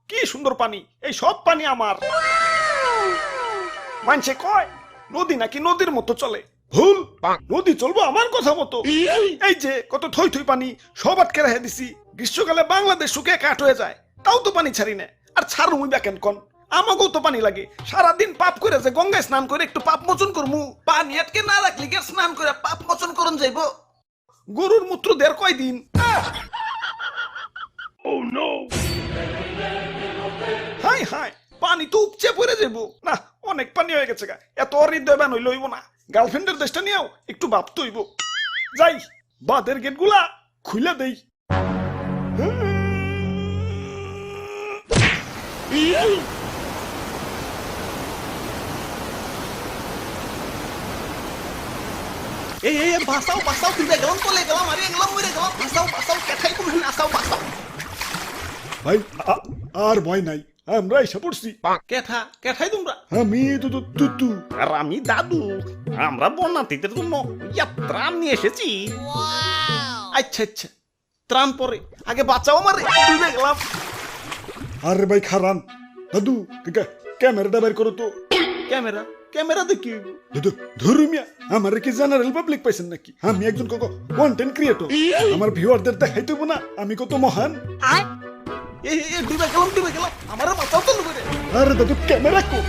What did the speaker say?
কি সুন্দর পানি, এই সব পানি আমার। মানছে কয় নদী নাকি নদীর মতো চলে, ভুল। নদী চলবো আমার কথা মতো। এই যে কত থই থই পানি সব আটকে রেখে দিছি, গ্রীষ্মকালে বাংলাদেশ শুকিয়ে কাঠ হয়ে যায়, তাও তো পানি ছাড়ি না। আর ছাড় মুই ব্যাকেন কন, আমাকেও তো পানি লাগে। সারাদিন পাপ করে যে গঙ্গায় স্নান করে একটু পাপ মোচন করমু, পানি আটকে না রাখলি কে স্নান করে পাপ মোচন করন যাইব? গরুর মূত্র দের কয়দিন। হাই হাই, পানি তো উপচে পড়ে যাব না, অনেক পানি হয়ে গেছে গা, এত হৃদয়বান হইল হইব না। গার্লফ্রেন্ডের দেশটা নিয়েও একটু ভাবতে হইব। যাই বাদের গেট গুলা খুলে দেই। এই এই বাসাও বাসাও, তুই গেলাম চলে গেলাম, আরে গেলাম মরে গেলাম, বাসাও বাসাও, কেঠাই তুমি আসাও বাসাও। ভাই আর ভয় নাই, আমরা এসে পড়ছি। কেঠা কেঠাই তোমরা? আমি তুতু। আর আমি দাদু, আমরা বন্যার্থীদের জন্য ত্রাণ নিয়ে এসেছি। আচ্ছা আচ্ছা, ত্রাণ পরে, আগে বাঁচাও আমারে, ডুবে গেলাম। আরে ভাই খারান, দাদু ক্যামেরাটা বের করো তো। ক্যামেরা ক্যামেরা দেখি? দাদু ধর্মিয়া, আমার কি জেনারেল পাবলিক পাইছেন নাকি? আমি একজন কন্টেন্ট ক্রিয়েটর, আমার ভিউয়ারদের দেখাইতে হইব না আমি কত মহান। এই ডুবে গেলাম, আমার বাঁচাও তো। আরে দাদু ক্যামেরা কো।